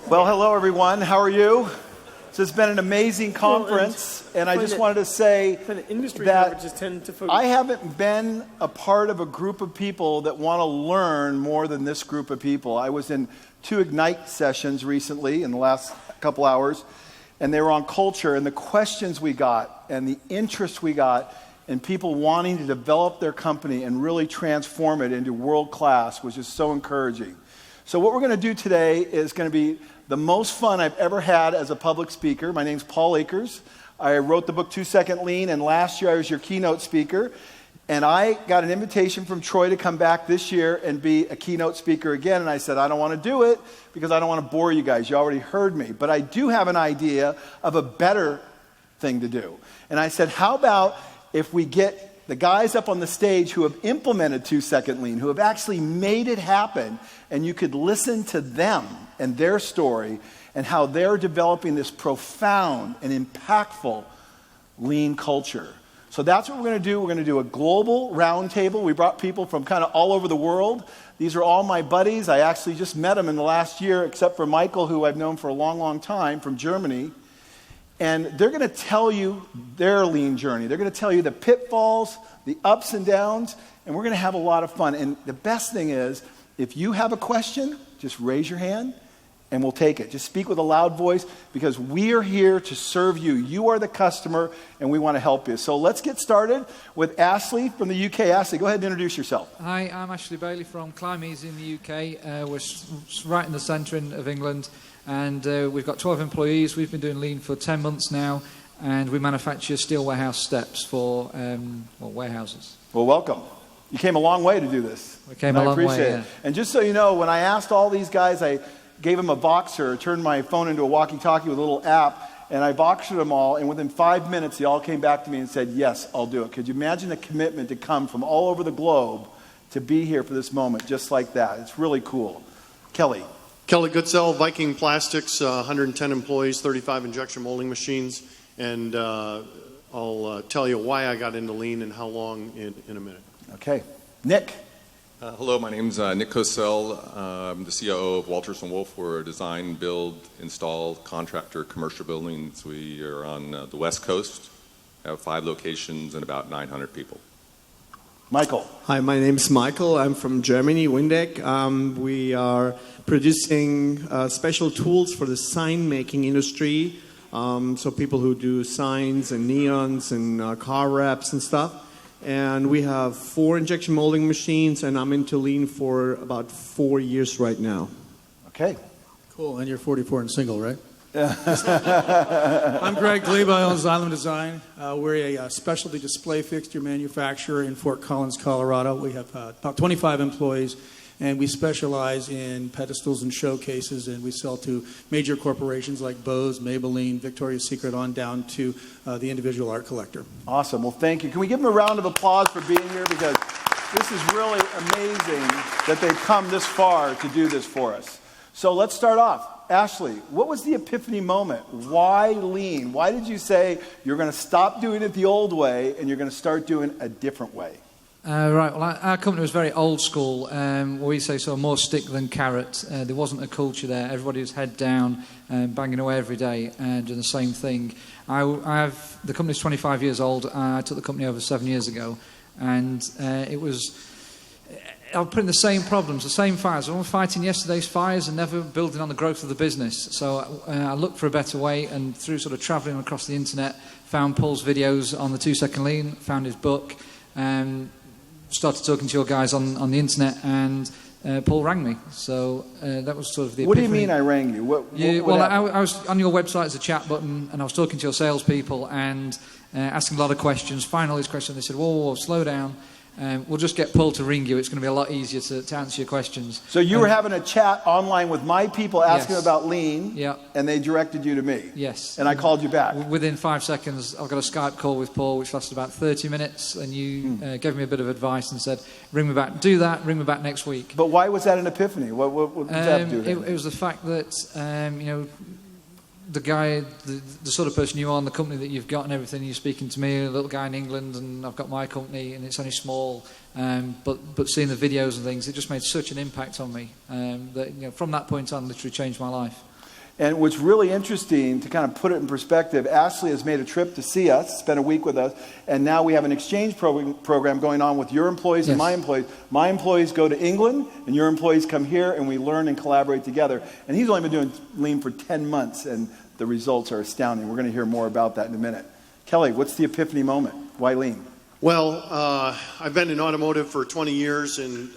Well, hello everyone. How are you? So it's been an amazing conference, and I just wanted to say that I haven't been a part of a group of people that want to learn more than this group of people. I was in 2 Ignite sessions recently in the last couple hours, and they were on culture, and the questions we got and the interest we got in people wanting to develop their company and really transform it into world class was just so encouraging. So what we're going to do today is going to be the most fun I've ever had as a public speaker. My name's Paul Akers. I wrote the book 2 Second Lean, and last year I was your keynote speaker. And I got an invitation from Troy to come back this year and be a keynote speaker again. And I said, I don't want to do it because I don't want to bore you guys. You already heard me. But I do have an idea of a better thing to do. And I said, how about if we get the guys up on the stage who have implemented 2 Second Lean, who have actually made it happen, and you could listen to them and their story and how they're developing this profound and impactful lean culture. So that's what we're going to do. We're going to do a global roundtable. We brought people from kind of all over the world. These are all my buddies. I actually just met them in the last year, except for Michael, who I've known for a long, long time from Germany. And they're going to tell you their lean journey. They're going to tell you the pitfalls, the ups and downs, and we're going to have a lot of fun. And the best thing is, if you have a question, just raise your hand and we'll take it. Just speak with a loud voice because we are here to serve you. You are the customer and we want to help you. So let's get started with Ashley from the UK. Ashley, go ahead and introduce yourself. Hi, I'm Ashley Bailey from Clymies in the UK. We're right in the centre of England. And we've got 12 employees. We've been doing lean for 10 months now, and we manufacture steel warehouse steps for warehouses. Well, welcome. You came a long way to do this. We came a long way, I appreciate it. And just so you know, when I asked all these guys, I gave them a Voxer, turned my phone into a walkie-talkie with a little app, and I Voxered them all, and within 5 minutes, they all came back to me and said, yes, I'll do it. Could you imagine the commitment to come from all over the globe to be here for this moment, just like that? It's really cool. Kelly Goodsell, Viking Plastics, 110 employees, 35 injection molding machines, and I'll tell you why I got into lean and how long in a minute. Okay. Nick. Hello, my name's Nick Cosell. I'm the COO of Walters & Wolff. We're a design, build, install, contractor, commercial buildings. We are on the West Coast, have 5 locations and about 900 people. Michael. Hi, my name's Michael. I'm from Germany, Windeck. We are producing special tools for the sign-making industry. So people who do signs and neons and car wraps and stuff. And we have 4 injection molding machines, and I'm into lean for about 4 years right now. Okay. Cool, and you're 44 and single, right? I'm Greg Gleba. I own Xylem Design. We're a specialty display fixture manufacturer in Fort Collins, Colorado. We have about 25 employees, and we specialize in pedestals and showcases, and we sell to major corporations like Bose, Maybelline, Victoria's Secret, on down to the individual art collector. Awesome. Well, thank you. Can we give them a round of applause for being here? Because this is really amazing that they've come this far to do this for us. So let's start off. Ashley, what was the epiphany moment? Why lean? Why did you say you're going to stop doing it the old way and you're going to start doing a different way? Right, well, our company was very old school. We say so, more stick than carrot. There wasn't a culture there. Everybody was head down, banging away every day, doing the same thing. The company's 25 years old. I took the company over 7 years ago, and I was putting the same problems, the same fires. I was fighting yesterday's fires and never building on the growth of the business. So I looked for a better way, and through sort of traveling across the internet, found Paul's videos on the 2 Second Lean, found his book, started talking to your guys on the internet, and Paul rang me. So that was sort of the epiphany. What do you mean I rang you? I was on your website as a chat button, and I was talking to your salespeople and asking a lot of questions, find all these questions. They said, whoa, slow down. We'll just get Paul to ring you. It's going to be a lot easier to answer your questions. So you were having a chat online with my people asking about lean, yeah, and they directed you to me. Yes. And I called you back. Within 5 seconds, I've got a Skype call with Paul, which lasted about 30 minutes, and you gave me a bit of advice and said, ring me back, do that, ring me back next week. But why was that an epiphany? What did that have to do with it? It was the fact that, the guy, the sort of person you are, and the company that you've got and everything, you're speaking to me, a little guy in England, and I've got my company, and it's only small, but seeing the videos and things, it just made such an impact on me that from that point on, literally changed my life. And what's really interesting, to kind of put it in perspective, Ashley has made a trip to see us, spent a week with us, and now we have an exchange program going on with your employees and my employees. My employees go to England, and your employees come here, and we learn and collaborate together. And he's only been doing Lean for 10 months, and the results are astounding. We're going to hear more about that in a minute. Kelly, what's the epiphany moment? Why Lean? Well, I've been in automotive for 20 years, and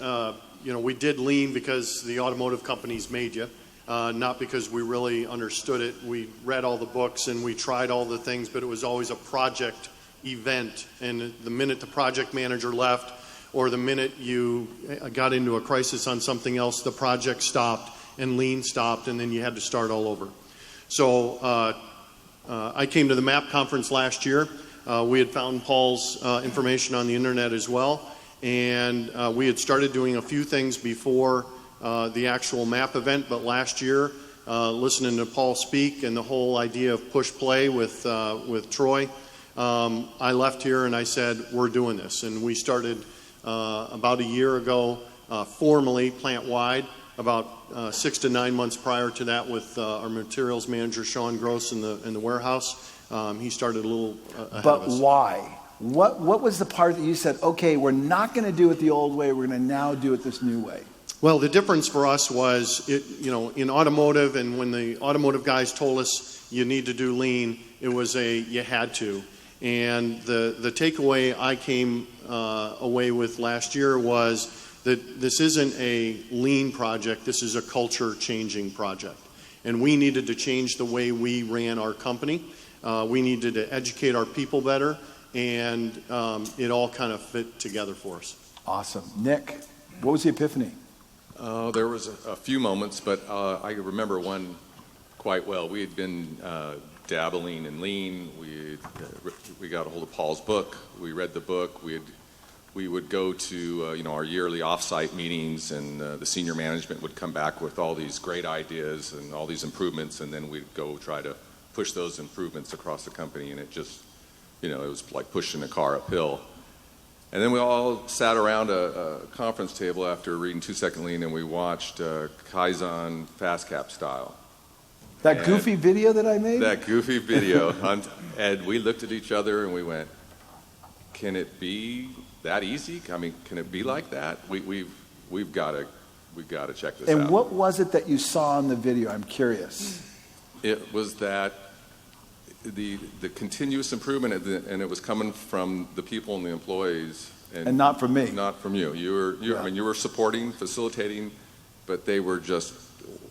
we did Lean because the automotive companies made you. Not because we really understood it. We read all the books and we tried all the things, but it was always a project event. And the minute the project manager left, or the minute you got into a crisis on something else, the project stopped and Lean stopped, and then you had to start all over. So I came to the MAPP conference last year. We had found Paul's information on the internet as well, and we had started doing a few things before the actual MAPP event, but last year, listening to Paul speak and the whole idea of push play with Troy, I left here and I said, we're doing this. And we started about a year ago, formally, plant-wide, about 6 to 9 months prior to that with our materials manager, Sean Gross, in the warehouse. He started a little ahead of us. But why? What was the part that you said, okay, we're not going to do it the old way, we're going to now do it this new way? Well, the difference for us was, in automotive, and when the automotive guys told us you need to do Lean, it was you had to. And the takeaway I came away with last year was that this isn't a Lean project, this is a culture-changing project. And we needed to change the way we ran our company. We needed to educate our people better, and it all kind of fit together for us. Awesome. Nick, what was the epiphany? There was a few moments, but I remember one quite well. We had been dabbling in Lean. We got a hold of Paul's book. We read the book. We would go to our yearly offsite meetings, and the senior management would come back with all these great ideas and all these improvements, and then we'd go try to push those improvements across the company, and it just, it was like pushing a car uphill. And then we all sat around a conference table after reading 2 Second Lean, and we watched Kaizen Fast Cap style. That goofy video that I made? That goofy video. And we looked at each other and we went, can it be that easy? I mean, can it be like that? We've got to check this out. And what was it that you saw in the video? I'm curious. It was that the continuous improvement, and it was coming from the people and the employees, and not from me. Not from you. You were supporting, facilitating, but they were just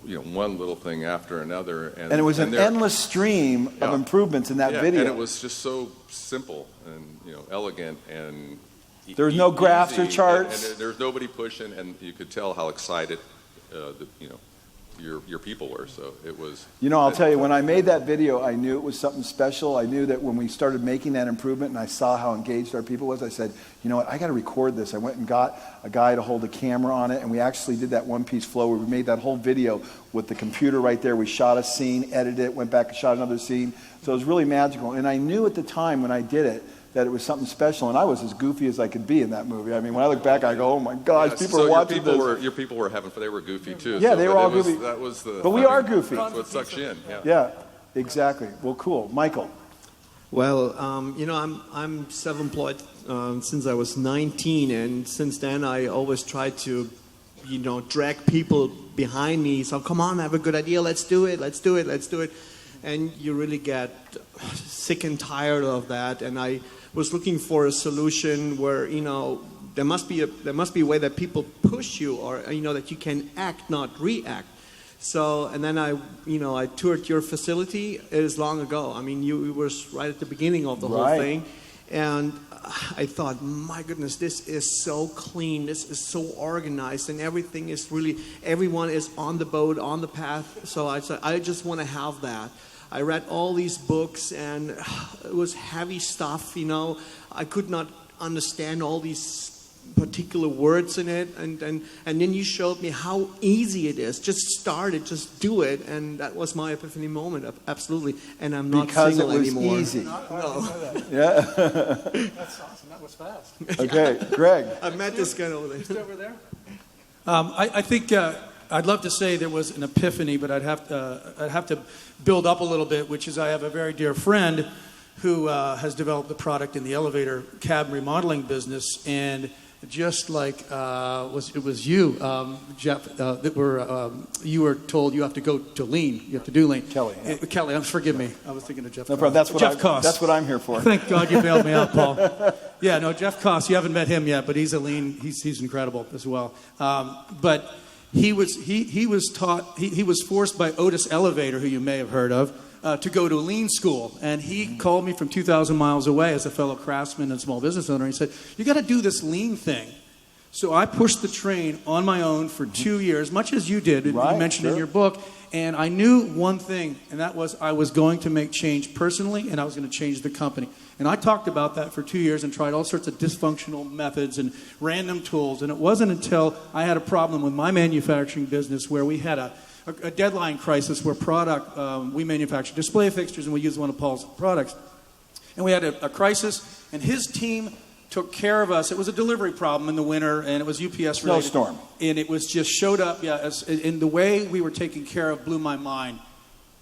one little thing after another, and it was an endless stream of improvements in that video. And it was just so simple and elegant, and there was no graphs or charts, and there's nobody pushing, and you could tell how excited your people were. So it was. I'll tell you, when I made that video, I knew it was something special. I knew that when we started making that improvement and I saw how engaged our people was, I said, you know what, I got to record this. I went and got a guy to hold a camera on it, and we actually did that one-piece flow where we made that whole video with the computer right there. We shot a scene, edited it, went back and shot another scene. So it was really magical. And I knew at the time when I did it that it was something special, and I was as goofy as I could be in that movie. I mean, when I look back, I go, "Oh my gosh, people are watching this." Your people were having fun. They were goofy too. Yeah, they were all goofy. That was but we are goofy. That's what sucks you in. Yeah, exactly. Well, cool, Michael. Well, I'm self-employed since I was 19, and since then I always try to, drag people behind me. So come on, I have a good idea. Let's do it. And you really get sick and tired of that. And I was looking for a solution where there must be a way that people push you, or that you can act, not react. So, and then I toured your facility. It is long ago. I mean, you were right at the beginning of the whole thing, and I thought, my goodness, this is so clean, this is so organized, and everything is everyone is on the boat, on the path. So I said, I just want to have that. I read all these books, and it was heavy stuff, I could not understand all these particular words in it, and then you showed me how easy it is. Just start it, just do it, and that was my epiphany moment, absolutely. And I'm not single anymore. Because it was easy. No. Yeah. That's awesome. That was fast. Okay, Greg. I met this guy over there. Just over there. I think I'd love to say there was an epiphany, but I'd have to build up a little bit, which is I have a very dear friend who has developed the product in the elevator cab remodeling business, and just like it was you, Jeff, you were told you have to go to Lean. You have to do Lean. Kelly. Yeah. Kelly, forgive me. I was thinking of Jeff. No problem. Koss. That's what I'm here for. Thank God you bailed me out, Paul. Yeah, no, Jeff Koss. You haven't met him yet, but he's a Lean. He's incredible as well. But he was forced by Otis Elevator, who you may have heard of, to go to Lean school. And he called me from 2,000 miles away as a fellow craftsman and small business owner. He said, you got to do this Lean thing. So I pushed the train on my own for 2 years, much as you did, right, you mentioned sure. in your book. And I knew one thing, and that was I was going to make change personally, and I was going to change the company. And I talked about that for 2 years and tried all sorts of dysfunctional methods and random tools. And it wasn't until I had a problem with my manufacturing business where we had a deadline crisis where we manufacture display fixtures, and we used one of Paul's products. And we had a crisis, and his team took care of us. It was a delivery problem in the winter, and it was UPS related. Snowstorm. And it was just showed up, in the way we were taken care of blew my mind.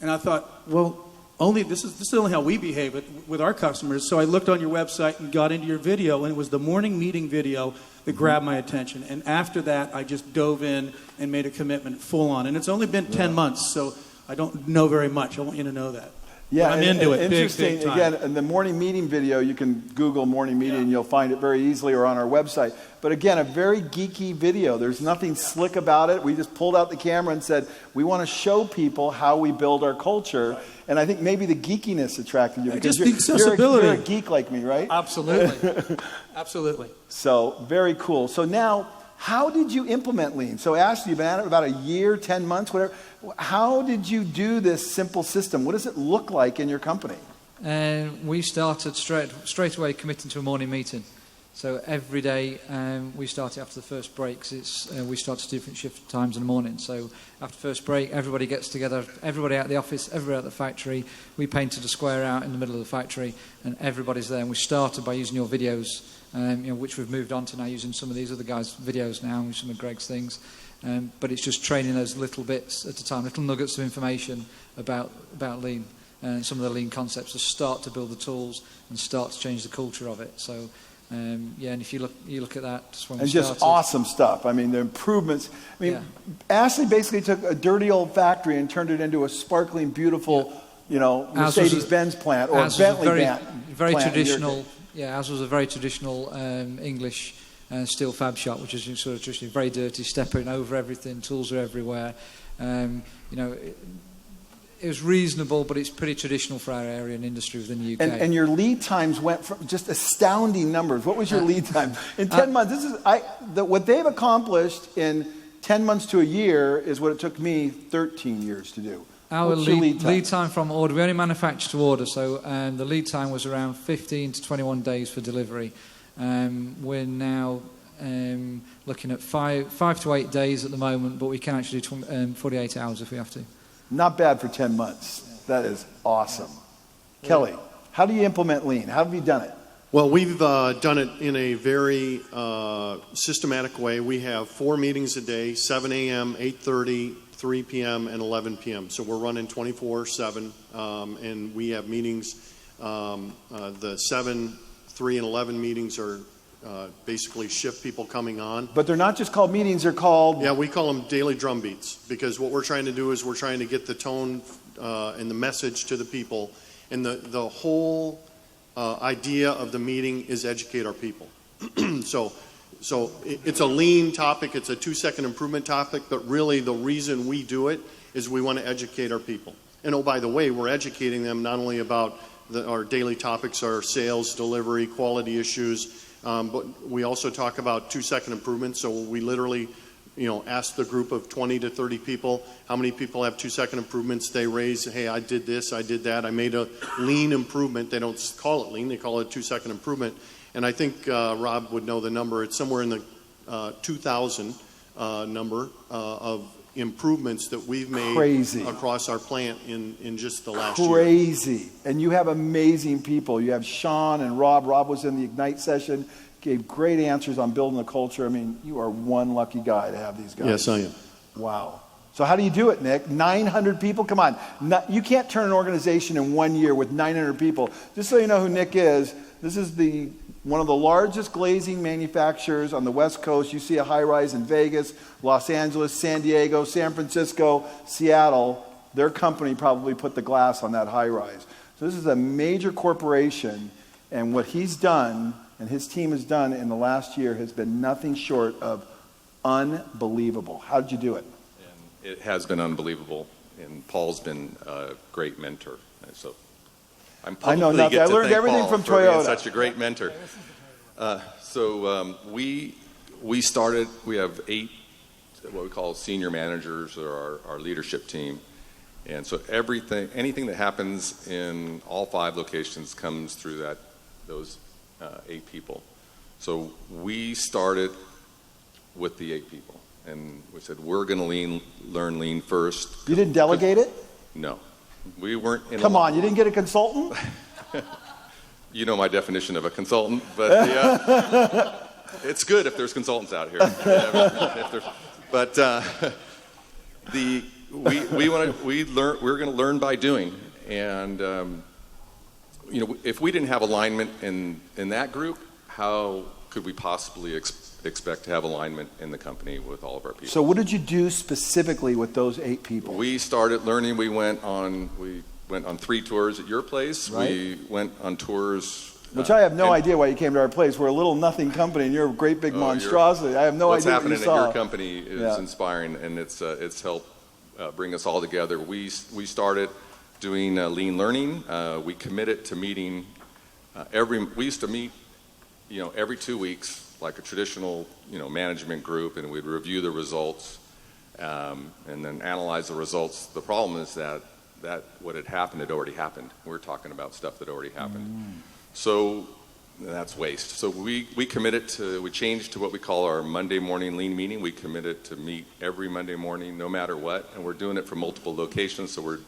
And I thought, well, this is only how we behave with our customers. So I looked on your website and got into your video, and it was the morning meeting video that grabbed my attention. And after that, I just dove in and made a commitment full on. And it's only been 10 months, so I don't know very much. I want you to know that. Yeah, I'm into it. Interesting. Big time. Again, in the morning meeting video, you can Google morning meeting and you'll find it very easily, or on our website. But again, a very geeky video. There's nothing slick about it. We just pulled out the camera and said, we want to show people how we build our culture. Right. And I think maybe the geekiness attracted you because just the accessibility. You're a geek like me, right? Absolutely. Absolutely. So very cool. So now, how did you implement Lean? So Ashley, you've been at it about a year, 10 months, whatever. How did you do this simple system? What does it look like in your company? We started straight away committing to a morning meeting. So every day we started after the first breaks. We start to different shift times in the morning. So after first break, everybody gets together, everybody out of the office, everybody out of the factory. We painted a square out in the middle of the factory, and everybody's there. And we started by using your videos, which we've moved on to now, using some of these other guys' videos now, and some of Greg's things. But it's just training those little bits at a time, little nuggets of information about Lean and some of the Lean concepts to start to build the tools and start to change the culture of it. So, and if you look at that, just when we started. And just awesome stuff. I mean, the improvements. I mean, Ashley basically took a dirty old factory and turned it into a sparkling, beautiful, Mercedes-Benz plant or Bentley plant. Very traditional. Yeah, ours was a very traditional English steel fab shop, which is sort of traditionally very dirty, stepping over everything, tools are everywhere. It was reasonable, but it's pretty traditional for our area and industry within the UK. And your lead times went from just astounding numbers. What was your lead time? In 10 months, what they've accomplished in 10 months to a year is what it took me 13 years to do. Our lead time from order, we only manufacture to order, so the lead time was around 15 to 21 days for delivery. We're now looking at 5 to 8 days at the moment, but we can actually do 48 hours if we have to. Not bad for 10 months. That is awesome. Kelly, how do you implement Lean? How have you done it? Well, we've done it in a very systematic way. We have 4 meetings a day, 7 a.m., 8:30, 3 p.m., and 11 p.m. So we're running 24/7, and we have meetings. The 7, 3, and 11 meetings are basically shift people coming on. But they're not just called meetings, they're called... Yeah, we call them daily drum beats, because what we're trying to do is we're trying to get the tone and the message to the people. And the whole idea of the meeting is educate our people. So it's a lean topic, it's a 2-second improvement topic, but really the reason we do it is we want to educate our people. And oh, by the way, we're educating them not only about our daily topics, our sales, delivery, quality issues, but we also talk about 2-second improvements. So we literally, ask the group of 20 to 30 people, how many people have 2-second improvements. They raise, hey, I did this, I did that. I made a lean improvement. They don't call it lean, they call it a 2-second improvement. And I think Rob would know the number. It's somewhere in the 2,000 number of improvements that we've made across our plant in just the last year. Crazy. And you have amazing people. You have Sean and Rob. Rob was in the Ignite session, gave great answers on building the culture. I mean, you are one lucky guy to have these guys. Yes, I am. Wow. So how do you do it, Nick? 900 people? Come on. You can't turn an organization in 1 year with 900 people. Just so you know who Nick is, this is one of the largest glazing manufacturers on the West Coast. You see a high-rise in Vegas, Los Angeles, San Diego, San Francisco, Seattle. Their company probably put the glass on that high-rise. So this is a major corporation, and what he's done and his team has done in the last year has been nothing short of unbelievable. How did you do it? It has been unbelievable, and Paul's been a great mentor. So I know nothing. I learned everything Paul from for being Toyota. such a great mentor. We started. We have 8 what we call senior managers, or our leadership team, and so anything that happens in all 5 locations comes through those 8 people. So we started with the 8 people. And we said, we're going to learn lean first. You didn't delegate it? No. We weren't in Come on, you didn't get a consultant? You know my definition of a consultant, but it's good if there's consultants out here. But we're going to learn by doing. And, if we didn't have alignment in that group, how could we possibly expect to have alignment in the company with all of our people? So what did you do specifically with those 8 people? We started learning. We went on 3 tours at your place. Right. We went on tours. Which I have no idea why you came to our place. We're a little nothing company, and you're a great big monstrosity. I have no idea what you saw. What's happening at your company is inspiring, and it's helped bring us all together. We started doing lean learning. We committed to meeting we used to meet every 2 weeks, like a traditional, management group, and we'd review the results, and then analyze the results. The problem is that what had happened had already happened. We're talking about stuff that already happened. So that's waste. So we changed to what we call our Monday morning lean meeting. We committed to meet every Monday morning, no matter what, and we're doing it from multiple locations. So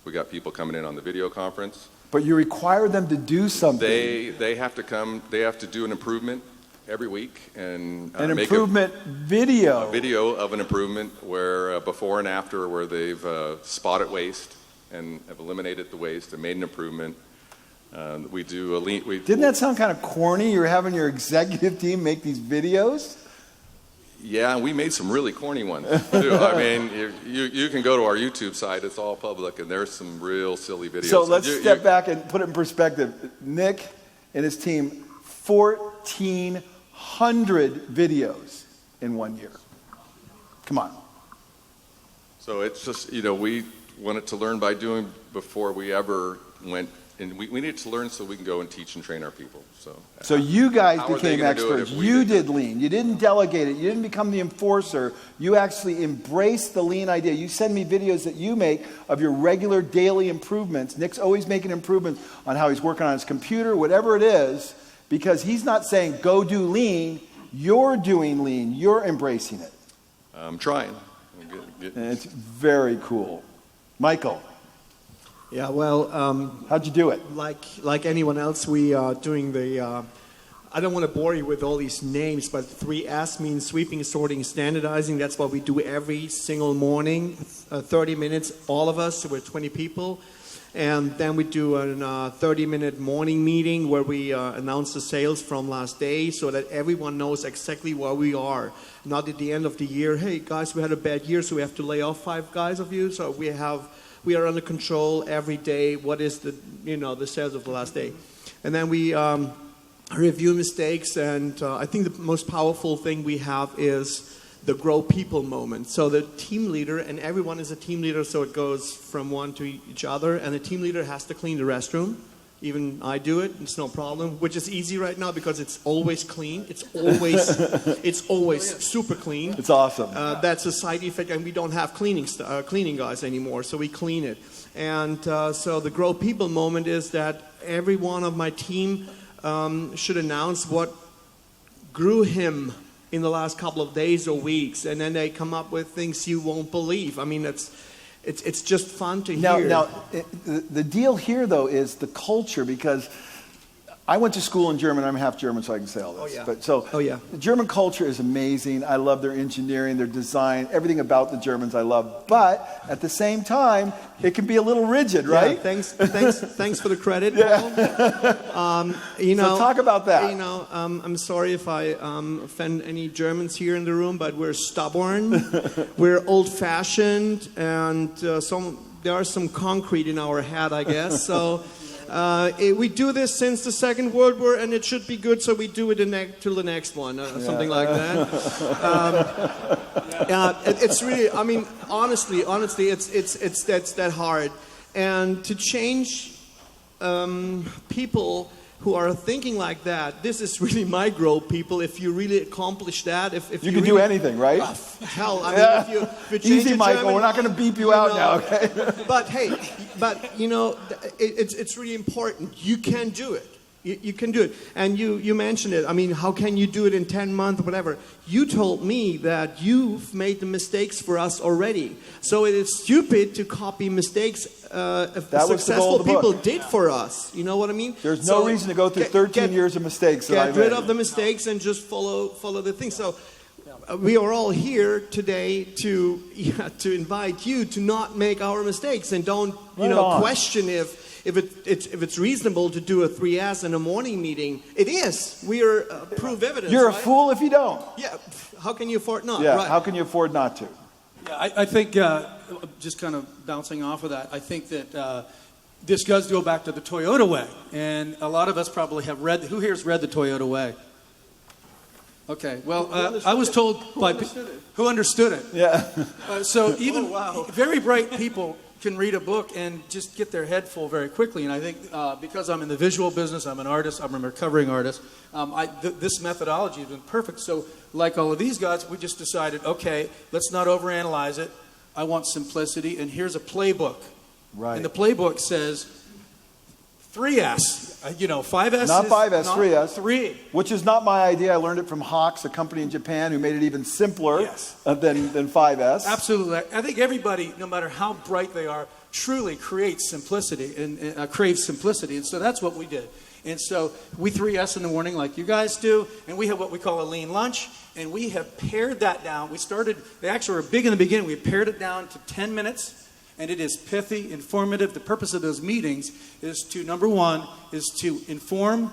we got people coming in on the video conference. But you require them to do something. They have to come. They have to do an improvement every week and an make improvement video. A video of an improvement where before and after, where they've spotted waste and have eliminated the waste and made an improvement. We do a lean. Didn't that sound kind of corny? You're having your executive team make these videos? Yeah, and we made some really corny ones too. I mean, you can go to our YouTube site; it's all public, and there's some real silly videos. So let's step back and put it in perspective. Nick and his team, 1,400 videos in 1 year. Come on. So it's just we wanted to learn by doing before we ever went. And we needed to learn so we can go and teach and train our people. So you guys became experts. You did lean. You didn't delegate it. You didn't become the enforcer. You actually embraced the lean idea. You send me videos that you make of your regular daily improvements. Nick's always making improvements on how he's working on his computer, whatever it is, because he's not saying go do lean. You're doing lean. You're embracing it. I'm trying. And it's very cool. Michael. Yeah, well, how'd you do it? Like anyone else, we are doing the. I don't want to bore you with all these names, but 3S means sweeping, sorting, standardizing. That's what we do every single morning, 30 minutes, all of us. So we're 20 people, and then we do a 30-minute morning meeting where we announce the sales from last day, so that everyone knows exactly where we are. Not at the end of the year. Hey guys, we had a bad year, so we have to lay off 5 guys of you. So we are under control every day. What is the sales of the last day? And then we review mistakes. And I think the most powerful thing we have is the grow people moment. So the team leader, and everyone is a team leader, so it goes from one to each other. And the team leader has to clean the restroom. Even I do it. It's no problem, which is easy right now because it's always clean. It's always super clean. It's awesome. That's a side effect, and we don't have cleaning guys anymore, so we clean it. And so the grow people moment is that every one of my team should announce what grew him in the last couple of days or weeks, and then they come up with things you won't believe. I mean, it's just fun to hear. Now, the deal here, though, is the culture, because I went to school in German. I'm half German, so I can say all this. Oh, yeah. But so Oh, yeah. the German culture is amazing. I love their engineering, their design, everything about the Germans I love. But at the same time, it can be a little rigid, right? Yeah, thanks for the credit, Paul. So talk about that. I'm sorry if I offend any Germans here in the room, but we're stubborn, we're old-fashioned, and there are some concrete in our head, I guess. So we do this since the Second World War, and it should be good, so we do it till the next one, something like that. It's really, I mean, honestly, it's that hard, and to change people who are thinking like that, this is really micro people. If you really accomplish that, if you can do anything, right? Hell, I mean, if you change Easy, Michael. We're not going to beep you out now, okay? But hey, it's really important. You can do it. You can do it. And you mentioned it. I mean, how can you do it in 10 months or whatever? You told me that you've made the mistakes for us already. So it is stupid to copy mistakes successful people did for us. You know what I mean? There's no reason to go through 13 years of mistakes that I made. Get rid of the mistakes and just follow the thing. So we are all here today to invite you to not make our mistakes and don't question if it's reasonable to do a 3S in a morning meeting. It is. We are proof evidence. You're a fool if you don't. Yeah. How can you afford not? Yeah. Right. How can you afford not to? Yeah, I think, just kind of bouncing off of that, I think that this does go back to the Toyota way. And a lot of us probably have read, who here's read the Toyota way? Okay, well, I was told by who understood it. Yeah. So even very bright people can read a book and just get their head full very quickly. And I think because I'm in the visual business, I'm an artist, I'm a recovering artist, this methodology has been perfect. So like all of these guys, we just decided, okay, let's not overanalyze it. I want simplicity, and here's a playbook. Right. And the playbook says 3S. 5S not is 5S, not 3S. 3. Which is not my idea. I learned it from Hawks, a company in Japan who made it even simpler than 5S. Absolutely. I think everybody, no matter how bright they are, truly creates simplicity and craves simplicity. And so that's what we did. And so we 3S in the morning like you guys do, and we have what we call a lean lunch, and we have pared that down. They actually were big in the beginning. We pared it down to 10 minutes. And it is pithy, informative. The purpose of those meetings is to, number one, is to inform,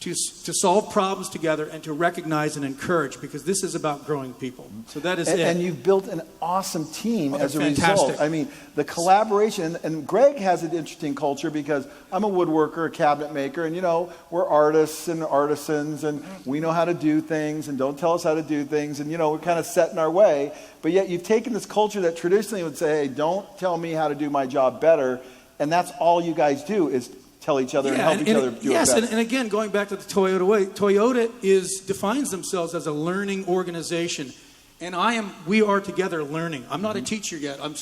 to solve problems together, and to recognize and encourage, because this is about growing people. So that is it. And you've built an awesome team as a fantastic. result. I mean, the collaboration, and Greg has an interesting culture because I'm a woodworker, a cabinet maker, and we're artists and artisans, and we know how to do things, and don't tell us how to do things, and we're kind of set in our way. But yet you've taken this culture that traditionally would say, hey, don't tell me how to do my job better, and that's all you guys do is tell each other and help each other do it better. Yes, and again, going back to the Toyota way, Toyota defines themselves as a learning organization, and we are together learning. I'm not a teacher yet. I'm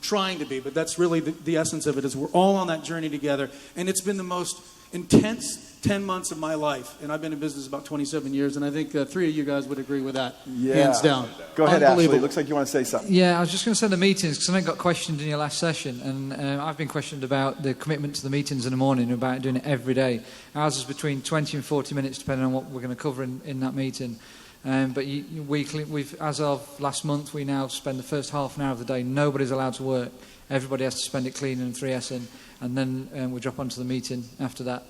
trying to be, but that's really the essence of it. Is we're all on that journey together, and it's been the most intense 10 months of my life, and I've been in business about 27 years, and I think 3 of you guys would agree with that, hands down. Go ahead, Ashley. Looks like you want to say something. Yeah, I was just going to say the meetings, because I got questioned in your last session, and I've been questioned about the commitment to the meetings in the morning, about doing it every day. Ours is between 20 and 40 minutes, depending on what we're going to cover in that meeting. But weekly, as of last month, we now spend the first half an hour of the day. Nobody's allowed to work. Everybody has to spend it cleaning and 3Sing, and then we drop onto the meeting after that.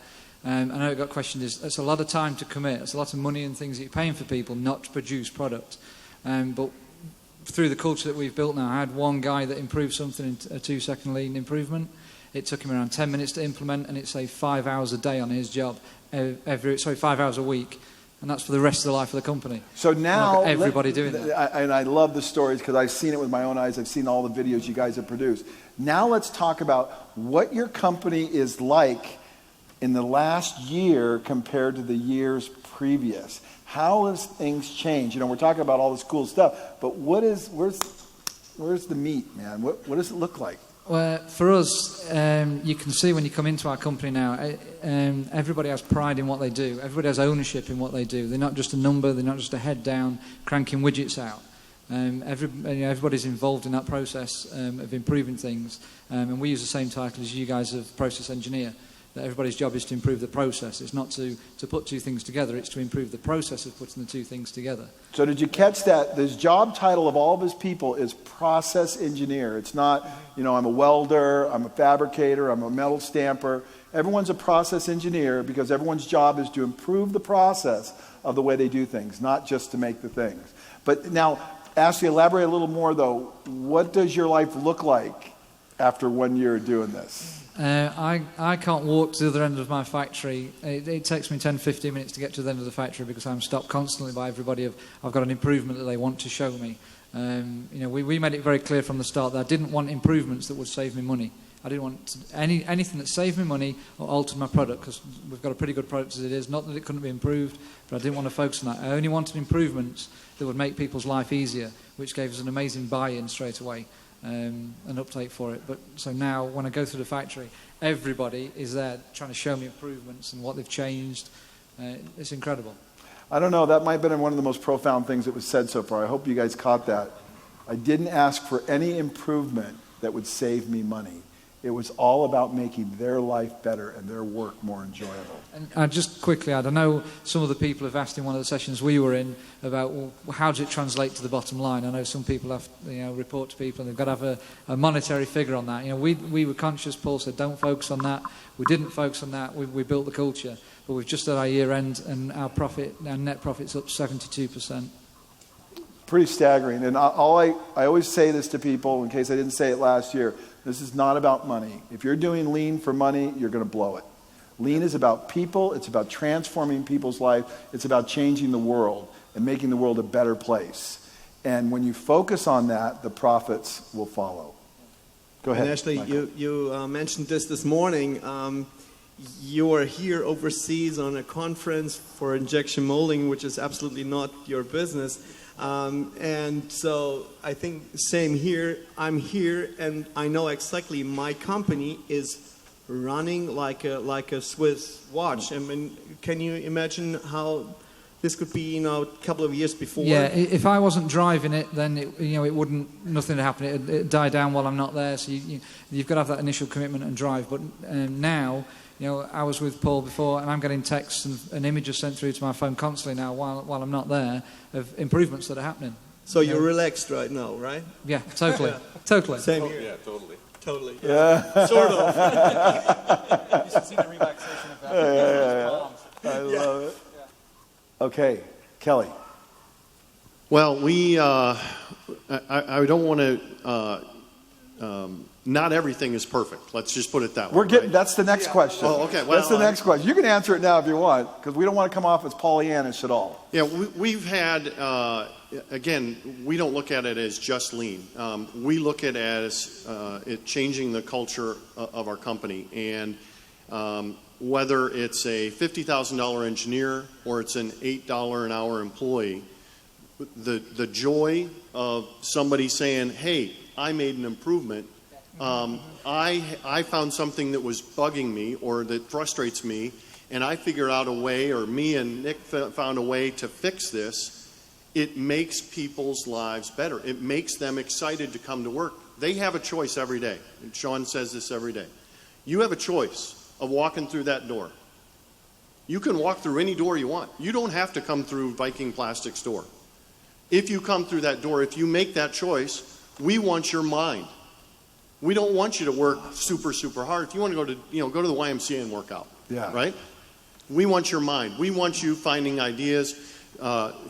I know it got questioned. It's a lot of time to commit. It's a lot of money and things that you're paying for people not to produce product. But through the culture that we've built now, I had one guy that improved something in a 2-second lean improvement. It took him around 10 minutes to implement, and it saved 5 hours a day on his job. 5 hours a week. And that's for the rest of the life of the company. So now, everybody doing that. And I love the stories because I've seen it with my own eyes. I've seen all the videos you guys have produced. Now let's talk about what your company is like in the last year compared to the years previous. How has things changed? We're talking about all this cool stuff, but where's the meat, man? What does it look like? Well, for us, you can see when you come into our company now, everybody has pride in what they do. Everybody has ownership in what they do. They're not just a number. They're not just a head down cranking widgets out. Everybody's involved in that process of improving things. And we use the same title as you guys of process engineer. that everybody's job is to improve the process. It's not to put two things together, it's to improve the process of putting the two things together. So did you catch that? This job title of all of his people is process engineer. It's not, I'm a welder, I'm a fabricator, I'm a metal stamper. Everyone's a process engineer because everyone's job is to improve the process of the way they do things, not just to make the things. But now, Ashley, elaborate a little more though. What does your life look like after 1 year doing this? I can't walk to the other end of my factory. It takes me 10, 15 minutes to get to the end of the factory because I'm stopped constantly by everybody. I've got an improvement that they want to show me. We made it very clear from the start that I didn't want improvements that would save me money. I didn't want anything that saved me money or altered my product because we've got a pretty good product as it is. Not that it couldn't be improved, but I didn't want to focus on that. I only wanted improvements that would make people's life easier, which gave us an amazing buy-in straight away. An uptake for it. But so now when I go through the factory, everybody is there trying to show me improvements and what they've changed. It's incredible. I don't know, that might have been one of the most profound things that was said so far. I hope you guys caught that. I didn't ask for any improvement that would save me money. It was all about making their life better and their work more enjoyable. And just quickly, I know some of the people have asked in one of the sessions we were in about how does it translate to the bottom line. I know some people have report to people and they've got to have a monetary figure on that. We were conscious. Paul said don't focus on that. We didn't focus on that. We built the culture, but we've just at our year end and our net profit's up 72%. Pretty staggering. And I always say this to people in case I didn't say it last year. This is not about money. If you're doing lean for money, you're going to blow it. Lean is about people. It's about transforming people's life. It's about changing the world and making the world a better place. And when you focus on that, the profits will follow. Go ahead. And Ashley, you mentioned this morning. You are here overseas on a conference for injection molding, which is absolutely not your business. And so I think same here. I'm here, and I know exactly my company is running like a Swiss watch. I mean, can you imagine how this could be, a couple of years before? Yeah, if I wasn't driving it, then it wouldn't. Nothing would happen. It'd die down while I'm not there. So you've got to have that initial commitment and drive. But now. I was with Paul before, and I'm getting texts and images sent through to my phone constantly now while I'm not there of improvements that are happening. So you're relaxed right now, right? Yeah, totally. Totally. Same here. Yeah, totally. Totally. Yeah. Sort of. You should see the relaxation of that. Yeah. I love it. Yeah. Okay, Kelly. Well, I don't want to. Not everything is perfect. Let's just put it that way. We're getting. Right? That's the next question. Oh, okay. Well, that's the next question. You can answer it now if you want, because we don't want to come off as Pollyannish at all. Yeah, we've had. Again, we don't look at it as just lean. We look at it as it changing the culture of our company, and whether it's a $50,000 engineer or it's an $8 an hour employee, the joy of somebody saying, "Hey, I made an improvement." I found something that was bugging me or that frustrates me, and I figured out a way, or me and Nick found a way to fix this. It makes people's lives better. It makes them excited to come to work. They have a choice every day. And Sean says this every day. You have a choice of walking through that door. You can walk through any door you want. You don't have to come through Viking Plastics door. If you come through that door, if you make that choice, we want your mind. We don't want you to work super, super hard. If you want to go to the YMCA and work out, right? We want your mind. We want you finding ideas,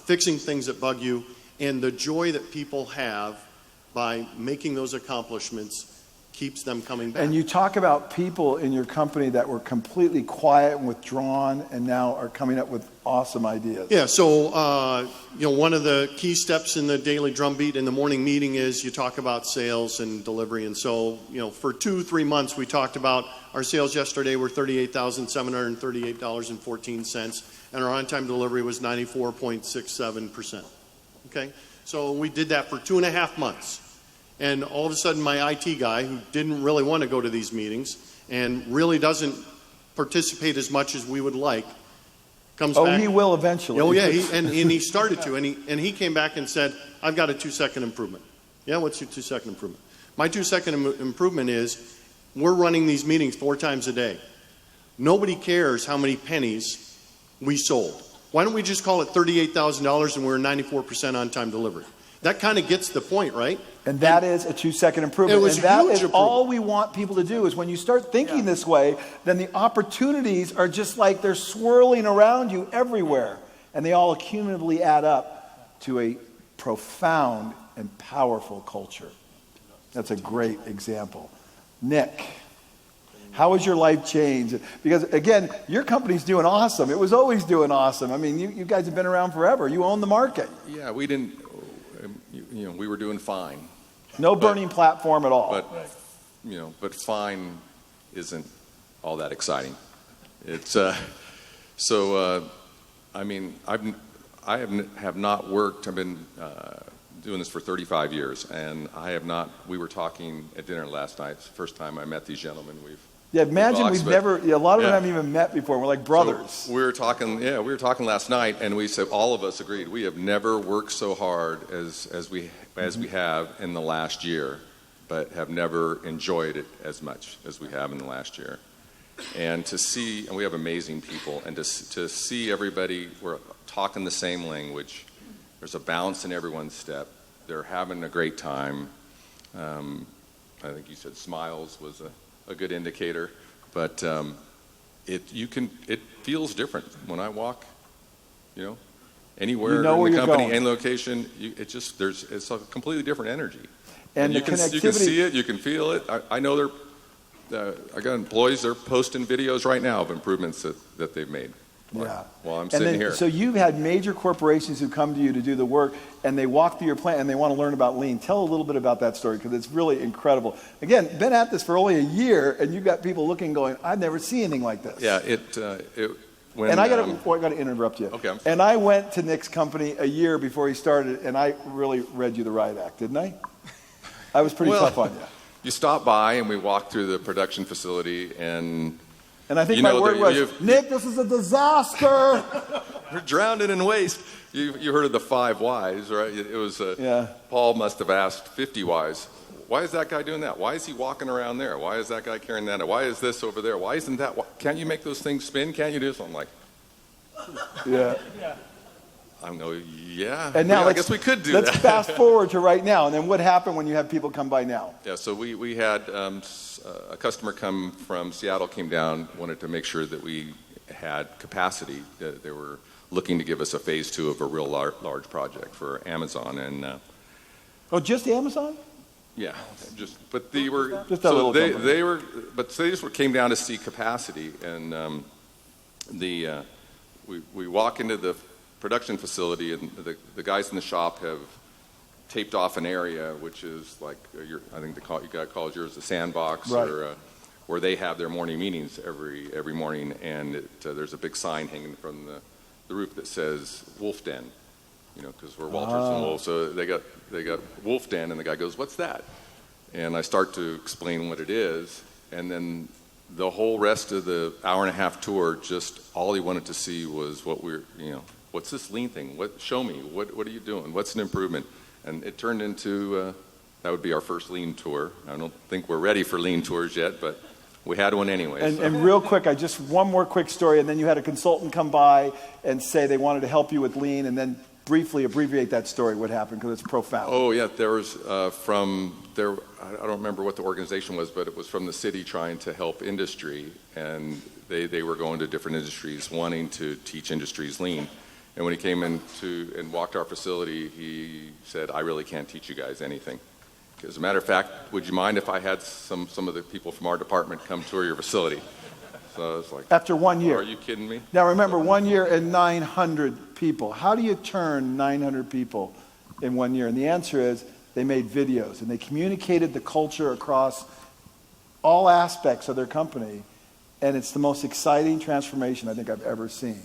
fixing things that bug you, and the joy that people have by making those accomplishments keeps them coming back. And you talk about people in your company that were completely quiet and withdrawn and now are coming up with awesome ideas. Yeah, so one of the key steps in the daily drumbeat in the morning meeting is you talk about sales and delivery. And so, for 2-3 months we talked about our sales yesterday were $38,738.14, and our on-time delivery was 94.67%. Okay, so we did that for 2.5 months. And all of a sudden, my IT guy, who didn't really want to go to these meetings and really doesn't participate as much as we would like, comes back. Oh, he will eventually. Oh, yeah, and he started to. And he came back and said, I've got a 2-second improvement. Yeah, what's your 2-second improvement? My 2-second improvement is we're running these meetings 4 times a day. Nobody cares how many pennies we sold. Why don't we just call it $38,000 and we're 94% on-time delivery? That kind of gets the point, right? And that is a 2-second improvement. It was and that huge is improvement. all we want people to do is when you start thinking this way, then the opportunities are just like they're swirling around you everywhere. And they all cumulatively add up to a profound and powerful culture. That's a great example. Nick, how has your life changed? Because, again, your company's doing awesome. It was always doing awesome. I mean, you guys have been around forever. You own the market. Yeah, we didn't, we were doing fine. No burning platform at all. But fine isn't all that exciting. It's, I mean, I have not worked, I've been doing this for 35 years, and I have not, we were talking at dinner last night, it's the first time I met these gentlemen. Imagine we've never, a lot of them haven't even met before. We're like brothers. So we were talking last night, and we said, all of us agreed, we have never worked so hard as we have in the last year, but have never enjoyed it as much as we have in the last year. And to see, and we have amazing people, and to see everybody, we're talking the same language. There's a balance in everyone's step. They're having a great time. I think you said smiles was a good indicator, but it feels different when I walk, anywhere in the company, any location. It's a completely different energy, and you can see it, you can feel it. I know I got employees, they're posting videos right now of improvements that they've made. Yeah. While I'm sitting here. So you've had major corporations who come to you to do the work, and they walk through your plant and they want to learn about lean. Tell a little bit about that story, because it's really incredible. Again, been at this for only a year, and you've got people looking, going, "I've never seen anything like this." Yeah. I got to interrupt you. Okay. And I went to Nick's company a year before he started, and I really read you the riot act, didn't I? I was pretty tough on you. You stopped by, and we walked through the production facility, and I think my word was, "Nick, this is a disaster." We're drowning in waste. You heard of the 5 whys, right? It was Paul must have asked 50 whys. Why is that guy doing that? Why is he walking around there? Why is that guy carrying that? Why is this over there? Why isn't that? Can't you make those things spin? Can't you do something like? Yeah. I'm going, yeah. And now I guess we could do that. Let's fast forward to right now. And then what happened when you have people come by now? Yeah, so we had a customer come from Seattle, came down, wanted to make sure that we had capacity. They were looking to give us a phase 2 of a real large project for Amazon. And just Amazon? Yeah, but they were just a little company. They just came down to see capacity, and we walk into the production facility, and the guys in the shop have taped off an area which is like I think you guys call yours the sandbox, right, or where they have their morning meetings every morning, and there's a big sign hanging from the roof that says Wolf Den, because we're Walters and Wolf, so they got Wolf Den, and the guy goes, "What's that?" And I start to explain what it is, and then the whole rest of the hour-and-a-half tour, just all he wanted to see was what what's this lean thing? Show me. What are you doing? What's an improvement? And it turned into that would be our first lean tour. I don't think we're ready for lean tours yet, but we had one anyway. And real quick, one more quick story, and then you had a consultant come by and say they wanted to help you with lean, and then briefly abbreviate that story. What happened? Because it's profound. Oh yeah, there was I don't remember what the organization was, but it was from the city trying to help industry, and they were going to different industries wanting to teach industries lean. And when he came in and walked our facility, he said, "I really can't teach you guys anything. As a matter of fact, would you mind if I had some of the people from our department come tour your facility?" So I was like, after 1 year. Are you kidding me? Now remember, 1 year and 900 people. How do you turn 900 people in 1 year? And the answer is they made videos, and they communicated the culture across all aspects of their company. And it's the most exciting transformation I think I've ever seen,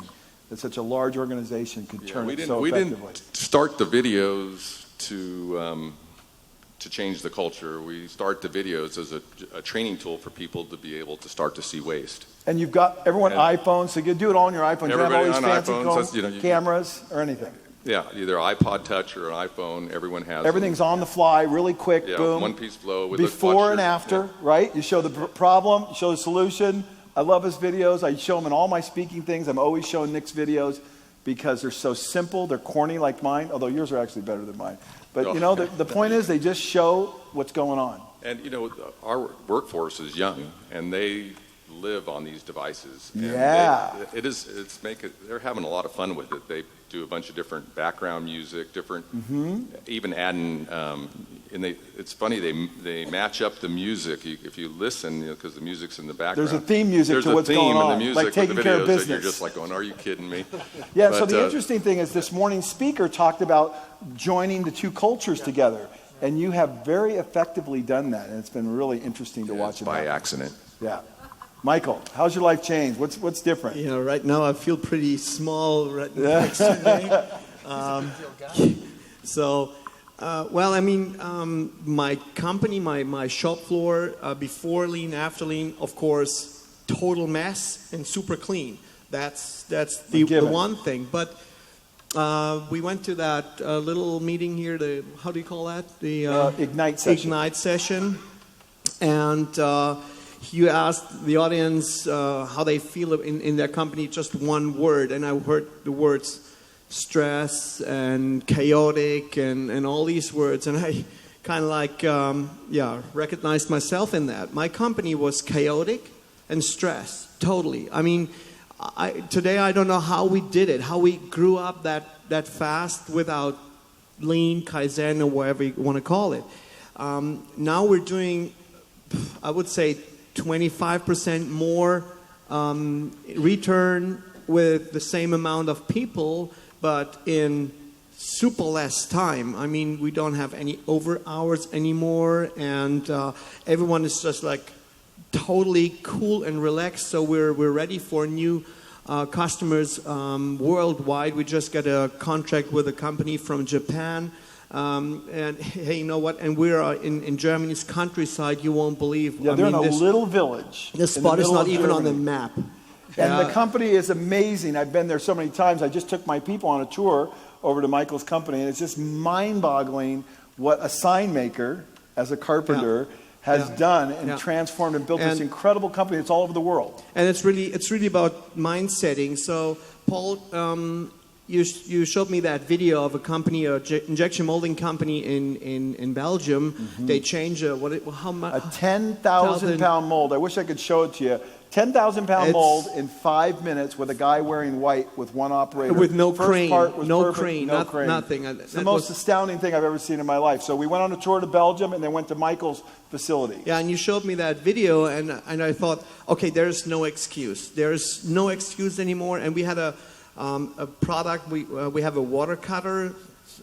that such a large organization could turn it so effectively. We didn't start the videos to change the culture. We start the videos as a training tool for people to be able to start to see waste. And you've got everyone iPhones, so you do it all on your iPhone. You don't have all these fancy iPhones, cameras or anything. Yeah, either iPod Touch or an iPhone. Everyone has everything's on the fly, really quick, boom. One-piece flow. Before and after, right? You show the problem, you show the solution, I love his videos. I show him in all my speaking things. I'm always showing Nick's videos because they're so simple. They're corny like mine, although yours are actually better than mine. But, you know, the point is they just show what's going on. And, you know, our workforce is young, and they live on these devices. And Yeah. they're having a lot of fun with it. They do a bunch of different background music, different, even adding, it's funny, they match up the music. If you listen, because the music's in the background. There's a theme music to what's going on. There's a theme in the music like taking with the care videos of that business. you're just like going, are you kidding me? Yeah, so the interesting thing is this morning's speaker talked about joining the two cultures together. And you have very effectively done that, and it's been really interesting to watch it by happen. accident. Yeah. Michael, how's your life changed? What's different? You know, right now I feel pretty small right next to me. Well, I mean, my company, my shop floor, before lean, after lean, of course, total mess and super clean. That's the one thing. But we went to that little meeting here, how do you call that? The Ignite session. Ignite session. And you asked the audience how they feel in their company, just one word. And I heard the words stress and chaotic and all these words. And I kind of like, recognized myself in that. My company was chaotic and stressed, totally. I mean, today I don't know how we did it, how we grew up that fast without lean, Kaizen, or whatever you want to call it. Now we're doing, I would say, 25% more return with the same amount of people, but in super less time. I mean, we don't have any over hours anymore, and everyone is just like totally cool and relaxed. So we're ready for new customers worldwide. We just got a contract with a company from Japan. And hey, you know what? And we're in Germany's countryside. You won't believe. Yeah, they're in a little village. This spot is not even on the map. And the company is amazing. I've been there so many times. I just took my people on a tour over to Michael's company, and it's just mind-boggling what a sign maker, as a carpenter, has done and transformed and built this incredible company that's all over the world. And it's really about mind setting. So, Paul, you showed me that video of a company, an injection molding company in Belgium. Mm-hmm. They changed how much? A 10,000 pound mold. I wish I could show it to you. 10,000 pound mold in 5 minutes with a guy wearing white with one operator. With no crane. No crane. Nothing. It's the most astounding thing I've ever seen in my life. So we went on a tour to Belgium and then went to Michael's facility. Yeah, and you showed me that video, and I thought, okay, there's no excuse. There's no excuse anymore. And we had a product. We have a water cutter,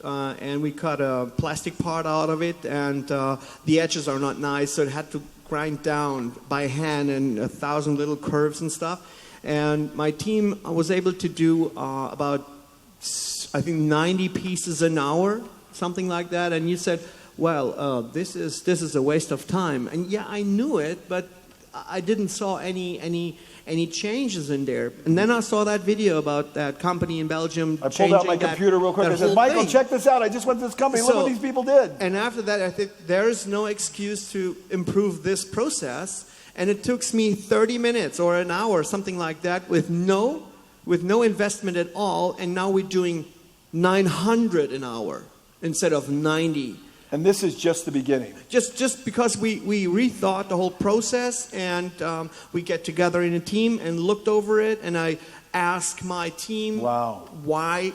and we cut a plastic part out of it, and the edges are not nice, so it had to grind down by hand and 1,000 little curves and stuff. And my team was able to do about, I think, 90 pieces an hour, something like that. And you said, well, this is a waste of time. And yeah, I knew it, but I didn't saw any changes in there. And then I saw that video about that company in Belgium. I pulled out my computer real quick and said, Michael, check this out. I just went to this company. Look what these people did. And after that, I think there is no excuse to improve this process. And it took me 30 minutes or an hour, something like that, with no investment at all. And now we're doing 900 an hour instead of 90. And this is just the beginning. Just because we rethought the whole process, and we get together in a team and looked over it, and I asked my team, why?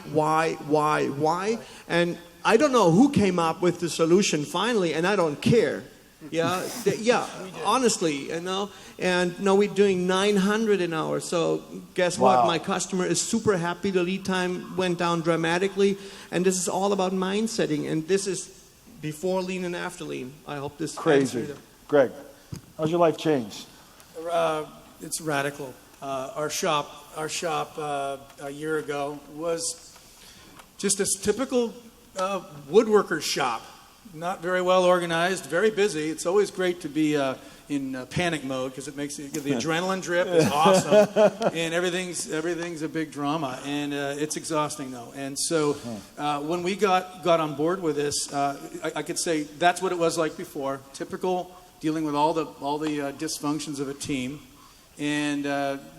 And I don't know who came up with the solution finally, and I don't care. Yeah, honestly, you know. And now we're doing 900 an hour. So guess what? My customer is super happy. The lead time went down dramatically, and this is all about mind setting, and this is before lean and after lean. I hope this crazy. Greg, how's your life changed? It's radical. Our shop a year ago was just a typical woodworker's shop. Not very well organized, very busy. It's always great to be in panic mode because it makes the adrenaline drip is awesome, and everything's a big drama, and it's exhausting though. And so when we got on board with this, I could say that's what it was like before. Typical, dealing with all the dysfunctions of a team, And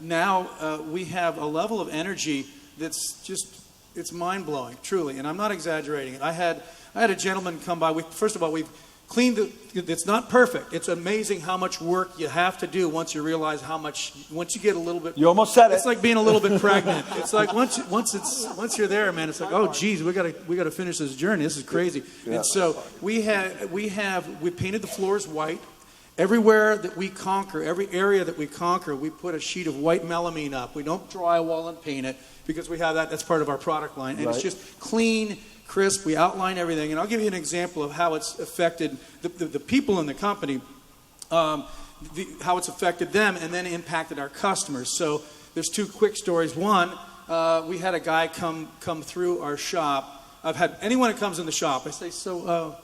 now we have a level of energy that's just, it's mind-blowing, truly. And I'm not exaggerating it. I had a gentleman come by. First of all, we've cleaned it's not perfect. It's amazing how much work you have to do once you realize how much, once you get a little bit. You almost said it. It's like being a little bit pregnant. It's like once you're there, man, it's like, oh, geez, we gotta finish this journey. This is crazy. Yeah. And so we painted the floors white. Everywhere that we conquer, every area that we conquer, we put a sheet of white melamine up. We don't drywall and paint it because we have that. That's part of our product line. And It's just clean, crisp. We outline everything. And I'll give you an example of how it's affected the people in the company, how it's affected them and then impacted our customers. So there's two quick stories. One, we had a guy come through our shop. I've had anyone that comes in the shop, I say, so